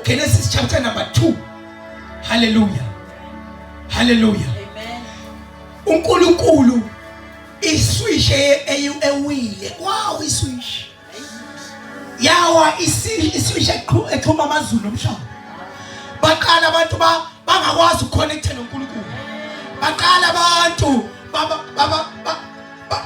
Genesis chapter number 2. Hallelujah. Hallelujah. Amen. uNkulunkulu iswish ewile. Wow, iswish. Yawa iswish exhuma amazulu omhlaba. Baqala abantu bangakwazi ukuconnecta noNkulunkulu. Baqala abantu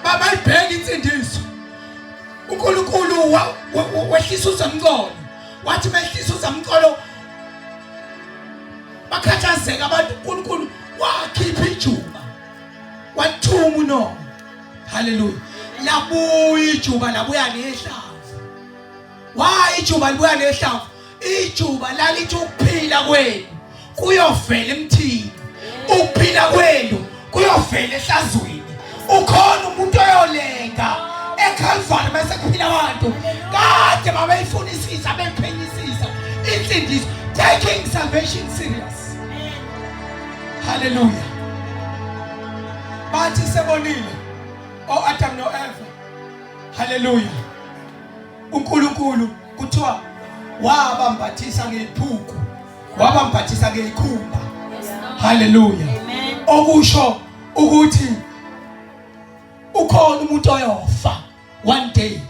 bayibheka insindiso. uNkulunkulu wehlisa uzamcolo. Wathi mehlisa uzamcolo bakhathazeka abantu. uNkulunkulu wakhipha ijuba. Wathuma uNoah. Hallelujah. Labuya ijuba labuya nehlavu. Why ijuba libuya nehlavu? Ijuba lalithi ukuphila kwenu kuyovela emthini. Ukuphila kwenu kuyovela ehlazweni. Ukhona umuntu oyolenga eCalvary bese kuphila abantu. Kade babeyifunisisa bephenyisisa insindiso. Taking salvation serious. Hallelujah. Bathi sebonile Adam no Eva. Hallelujah. uNkulunkulu kuthiwa wabambathisa ngephuku, wabambathisa ngeyikhumba. Hallelujah. Amen. Okusho ukuthi ukhona umuntu oyofa one day.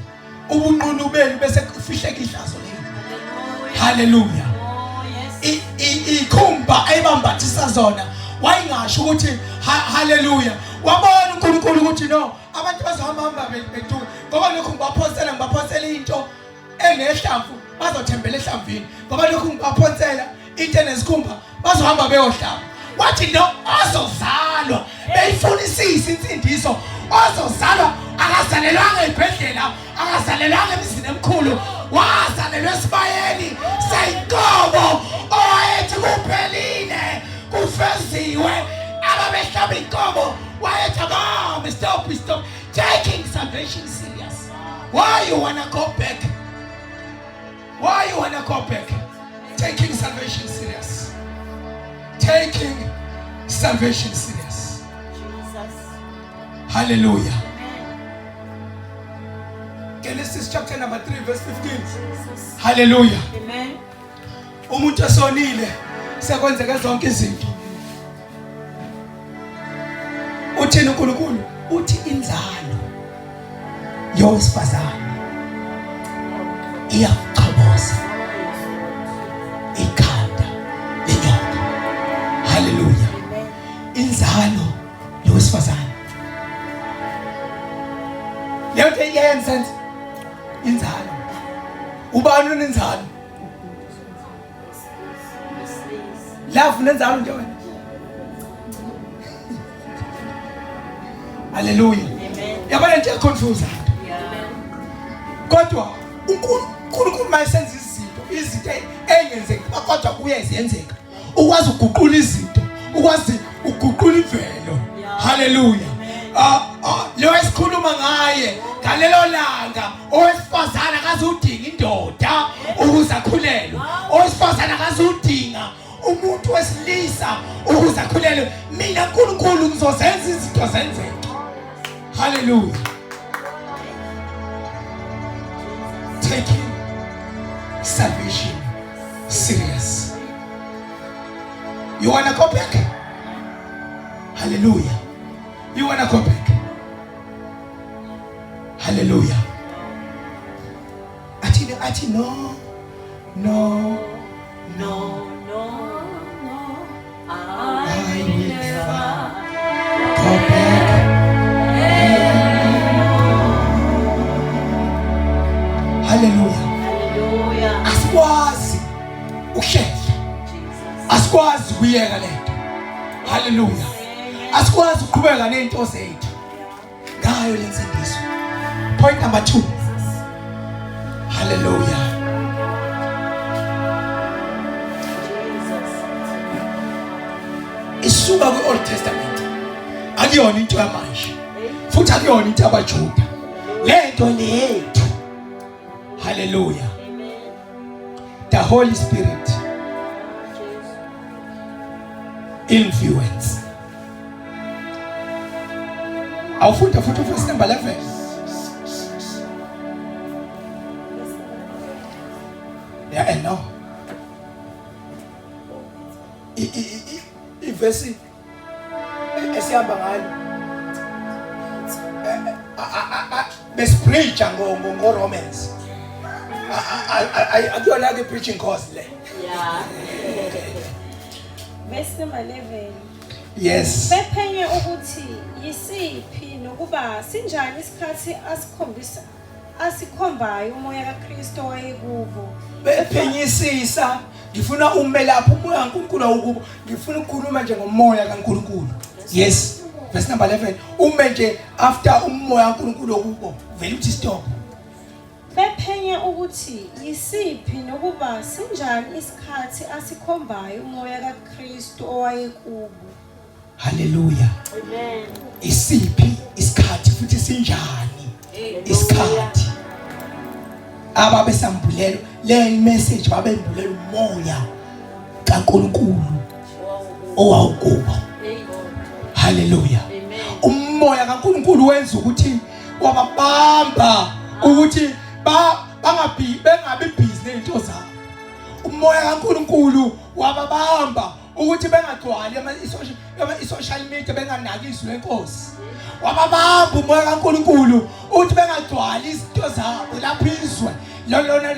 Ubunqunu benu bese kufihleka ihlazo leli. Hallelujah. Oh, yes. Ikhumba ayibambathisa zona wayingasho ukuthi hallelujah. Wabona uNkulunkulu ukuthi no, abantu bazohamba beduka ngoba lokhu ngibaphosela into enehlamvu bazothembela ehlamvini. Ngoba lokhu ngibaphosela into enezikhumba bazohamba beyohlamba. Wathi no, ozozalwa beyifunisisa insindiso, ozozalwa akazalelwanga ebhedlela, akazalelwanga emizini emkhulu, wazalelwa esibayeni seyinkomo owayethi kuphelile kufeziwe ababehlaba inkomo wayethi mama stop. Taking salvation serious. Why you wanna go back? Why you wanna go back? Taking salvation serious. Taking salvation serious. Jesus. Hallelujah. Amen. Genesis chapter number 3 verse 15. Jesus. Hallelujah. Amen. Umuntu esonile sekwenzeka zonke izinto. Uthini uNkulunkulu? Uthi inzalo yowesifazane iyakuchoboza ikhanda lenyoka. Hallelujah. Amen. Inzalo yowesifazane leyo nto iyenza inzalo. Ubani unenzalo? Love nenzalo nje wena. Hallelujah. Amen. Yabona nje confuse. Yeah. Kodwa uNkulunkulu mayesenza izinto engenzeka kodwa kuyezenzeka. Ukwazi ukuguqula izinto, ukwazi ukuguqula imvelo. Hallelujah. Lo esikhuluma ngaye ngalelo langa, owesifazana akazudinga indoda ukuze akhulelwe. Owesifazana akazudinga umuntu wesilisa ukuze akhulelwe. Mina uNkulunkulu ngizozenza izinto zenzeke. Hallelujah. Taking salvation serious. You wanna go back? Hallelujah. You wanna go back? Hallelujah. Ati no. No. I will never Go back. Hallelujah. Hallelujah. Asikwazi ukushela. Jesus. Asikwazi ukuyeka lento. Hallelujah. Asikwazi ukuqhubeka nento zethu ngayo lensindiso. Point number 2. Hallelujah. Isuka kwi-Old Testament. Akuyona into yamanje. Futhi akuyona into yabaJuda. Lento lethu. Hallelujah. The Holy Spirit influence. Awufunda futhi verse number 11. Yeah, and no. ivesi esihamba ngayo besipreacha ngo Romans. Akuyona ke preaching course le. Yeah. Verse number 11. Yes. Bephenye ukuthi yisiphi nokuba sinjani isikhathi asikhombayo umoya kaKristu wayekubo. Bephenyisisa ngifuna ume lapho umoya kaNkulunkulu awukubo. Ngifuna ukukhuluma nje ngomoya kaNkulunkulu. Yes. Verse number 11. Ume nje after umoya kaNkulunkulu okubo. Vele uthi stop. Bephenye ukuthi yisiphi nokuba sinjani isikhathi asikhombayo umoya kaKristu owayekubo. Hallelujah. Amen. Isiphi isikhathi futhi sinjani isikhathi ababesambulelo le message babembulela umoya kaNkulunkulu owawukubo. Hallelujah. Umoya kaNkulunkulu wenza ukuthi wababamba ukuthi bengabi busy nezinto zabo. Umoya kaNkulunkulu wababamba ukuthi bengagcwali social media benganaki izwi lenkosi. Wababamba umoya kaNkulunkulu ukuthi bengagcwali izinto zabo lapho izwe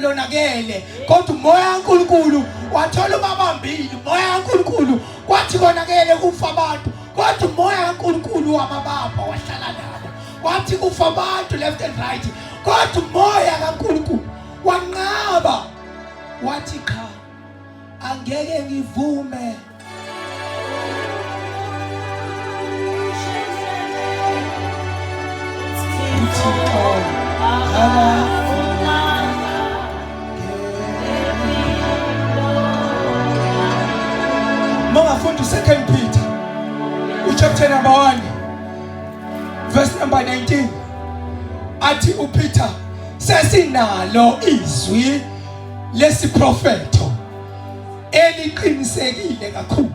lonakele. Kodwa umoya kaNkulunkulu wathola ubabambile. Umoya kaNkulunkulu kwathi konakele kufa abantu. Kodwa umoya kaNkulunkulu wababamba wahlala nabo. Wathi kufa abantu left and right. Kodwa umoya kaNkulunkulu wanqaba. Wathi cha, angeke ngivume Mangafunda 2 Peter chapter number 1 verse number 19 athi uPeter sesinalo izwi lesiprofeto eliqinisekile kakhulu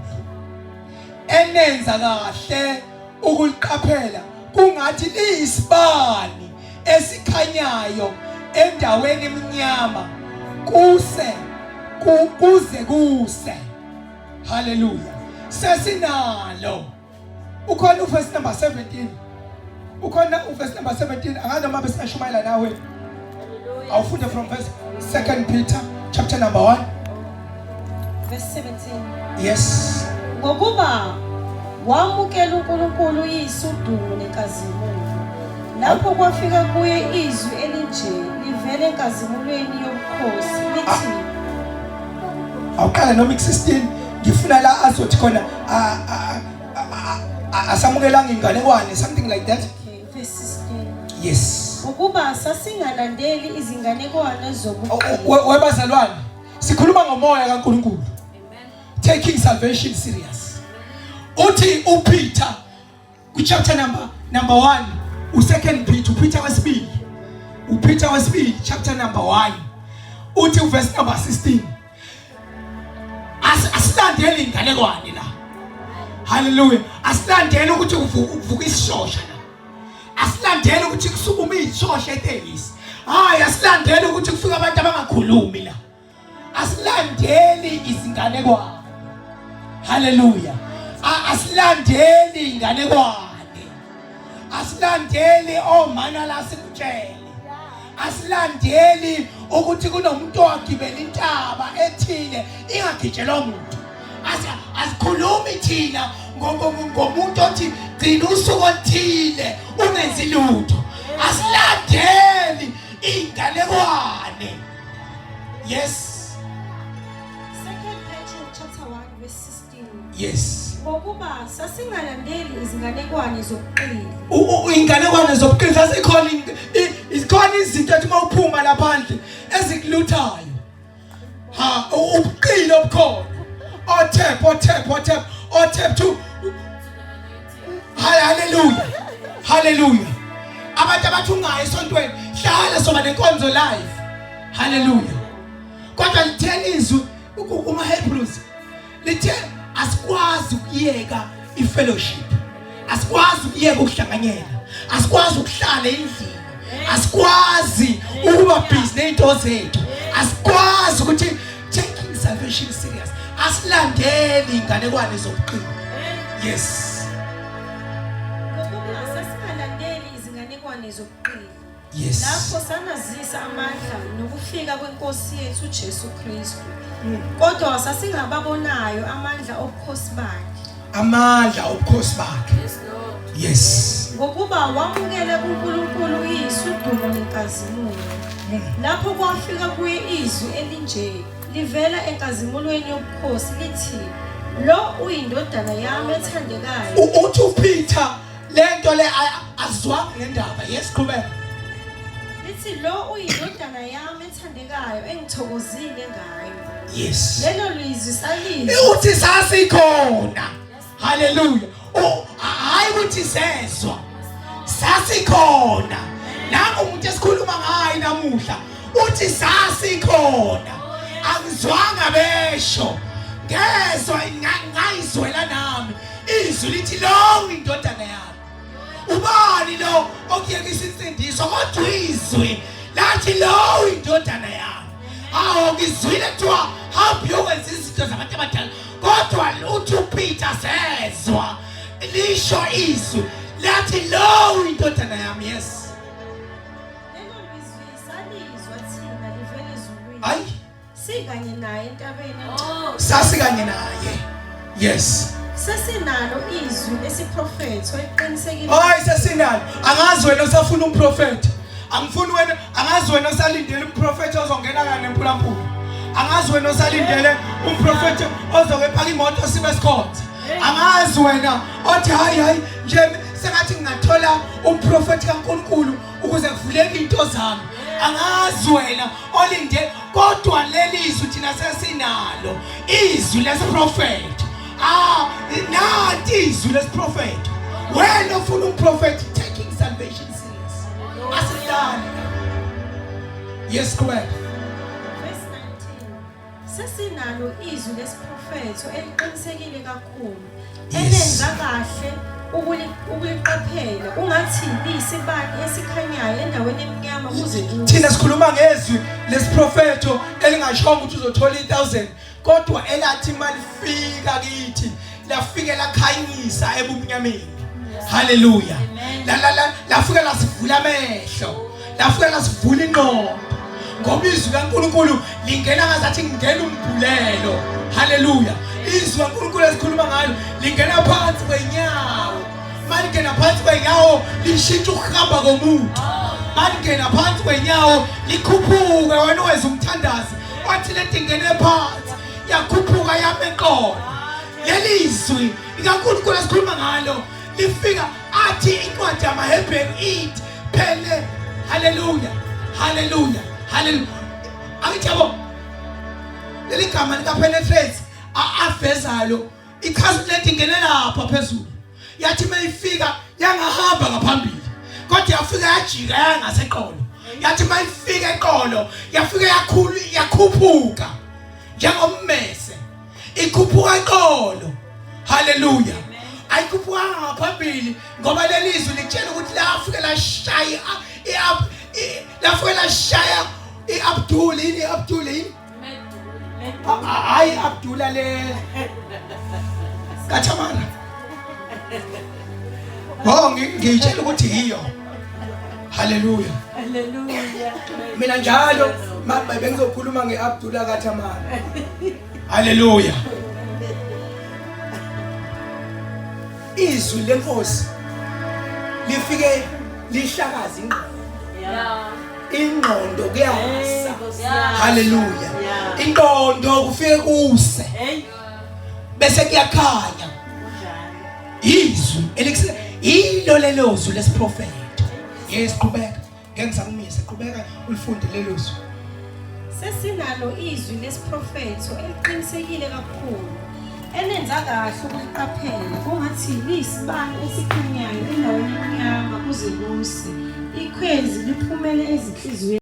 enenza kahle ukuliqaphela kungathi liyisibani esikhanyayo endaweni eminyama kuze kuse. Hallelujah. Sesinalo. Ukhona uverse number 17. Ukhona uverse number 17. Angazi noma besashumayela nawe. Awufunde from verse 2 Peter chapter number 1 verse 17. Yes. Ngokuba wamukela uNkulunkulu yisudumo nenkazimulo. Lapho kwafika kuye izwi elinje livele enkazimulweni yobukhosi lithi awuqala noma 16 ngifuna la azothi khona asamukelanga inganekwane something like that. Okay, verse 16. Yes. Ukuba sasingalandeli izinganekwane zobuqili. Webazalwane sikhuluma ngomoya kaNkulunkulu. Amen. Taking salvation serious. Uthi uPeter ku chapter number 1 u2 Peter uPeter wesibili uPeter wesibili chapter number 1 uthi verse number 16 asilandeli inganekwane la. Hallelujah. Asilandeli ukuthi uvuka isishosha la. Asilandeli ukuthi kusukuma izishosha eThekisi. Hayi asilandeli ukuthi kufika abantu abangakhulumi la. Asilandeli izinganekwane. Hallelujah. Asilandeli inganekwane. Asilandeli omana la sikutshele. Asilandeli ukuthi kunomuntu owagibela intaba ethile ingagijelwa umuntu. Asikhulumi thina ngomuntu othi gcina usuku othile ungenzi lutho. Asilandeli inganekwane. Yes. 2 Peter chapter 1 verse 16. Yes. Ngokuba sasingalandeli izinganekwane zobuqili. Inganekwane zobuqili izikhona izinto ethi mawuphuma laphandle ezikuluthayo. Ha, ubuqili obukhona. Otep to. Hallelujah. Hallelujah. Abantu abathungayo esontweni hlala soba lenkonzo live. Hallelujah. Kodwa litheni izwi uma Hebrews lithe asikwazi ukuyeka ifellowship. Asikwazi ukuyeka ukuhlanganyela. Asikwazi ukuhlala endlini. Asikwazi ukuba busy nezinto zethu. Asikwazi ukuthi taking salvation serious. asilandeli inganekwane zobuqili. Yes. Ngokuba sasingalandeli izinganekwane zobuqili. Yes. Lapho sanazisa amandla nokufika kwenkosi yethu uJesu Kristu. Kodwa sasingababonayo amandla obukhosi bakhe. Amandla obukhosi bakhe. Yes, Lord. Yes. Ngokuba wamukele uNkulunkulu izwi udumo nenkazimulo. Lapho kwafika kuye izwi elinje livela enkazimulweni yobukhosi lithi, lo uyindodana yami ethandekayo. Uthi uPeter lento le azwanga ngendaba. Yes, qhubeka. Lithi lo uyindodana yami ethandekayo engithokozile ngayo. Yes. Lelo lizwi salizwa. Uthi sasikhona. Hallelujah. Oh, hayi ukuthi sezwa. Sasikhona. Nangu umuntu esikhuluma ngayo namuhla. Uthi sasikhona. Angizwanga besho. Ngezwe ngayizwela nami. Izwi lithi lo indodana yami. Ubani lo okuyekisa insindiso kodwa izwi lathi lo indodana yami. Awu ngizwile kuthiwa hamba yokwenza izinto zabantu abadala. Kodwa uthi uPeter sezwa lisho izwi lathi lo indodana yami. Yes. Lelo lizwi salizwa thina livela ezulwini. Hayi Sikanye naye entabeni. Oh, sasikanye naye. Yes. Sesinalo izwi lesiprofethi eliqinisekile. Hayi sesinalo. Angazi wena usafuna umprofeti. Angifuni wena, angazi wena usalindele umprofeti ozongena ngane emphulampula. Angazi wena usalindele umprofeti ozokephaka imoto sibe sikhonza. Angazi wena othi hayi nje sengathi ngingathola umprofeti kaNkulunkulu ukuze kuvuleke into zami. Angazi wena olinde kodwa leli izwi thina sesinalo. Izwi lesiprofeti. Nathi izwi lesiprofeti. Wena ufuna umprofeti taking salvation serious. Asidani. Yes, correct. Verse 19. Sesinalo izwi lesiprofethi eliqinisekile kakhulu. Elenza kahle ukuliqaphela ungathi liyisibani esikhanyayo endaweni emnyama kuze kuze. Thina sikhuluma ngezwi lesiprofeto elingashongo ukuthi uzothola 1000 kodwa elathi malifika kithi lafike lakhanyisa ebumnyameni. Hallelujah. Lafika lasivula amehlo. Lafika lasivula ingqondo. Ngoba izwi kaNkulunkulu lingena ngazathi ngingena umbulelo. Hallelujah. Izwi kaNkulunkulu esikhuluma ngalo lingena phansi kwenyawo. Malingena phansi kwenyawo lishintsha ukuhamba komuntu. Malingena phansi kwenyawo likhuphuka wena weza umthandazi. Wathi lento ingene phansi yakhuphuka yamenqolo. Leli izwi kaNkulunkulu esikhuluma ngalo lifika athi incwadi yamaHebheru ithi phele. Hallelujah. Hallelujah. Hallelujah. Angijabo. Leli gama lika penetrate avezalo ichaza lento ingene lapha phezulu. Yathi mayifika yangahamba ngaphambili. Kodwa yafika yajika yangaseqolo. Yathi mayifika eqolo yafika yakhuphuka njengommese. Ikhuphuka eqolo. Hallelujah. Ayikhuphuka ngaphambili ngoba leli izwi litshela ukuthi lafika lashaya lafika lashaya iAbdul ini Abdul ini hayi Abdullah le Kathamana. Oh ngiyitshela ukuthi hiyo. Hallelujah. hallelujah. Mina njalo bengizokhuluma ngeAbdullah Kathamana. Hallelujah. Izwi lenkosi lifike lihlakaza ingqondo. Yeah. Ingqondo kuyasa. Yeah. Hallelujah. Yeah. Ingqondo kufike kuse Hey. bese kuyakhanya. Izwi elikuse ilo lelozwi lesiprofeti. Yes, qhubeka. Ngeke ngisakumise, qhubeka ulifunde lelozwi. Sesinalo izwi lesiprofethi eliqinisekile kakhulu. Elenza kahle ukuliqaphela kungathi liyisibani esikhanyayo endaweni emnyama kuze kuse. Ikhwezi liphumele ezinhliziyweni.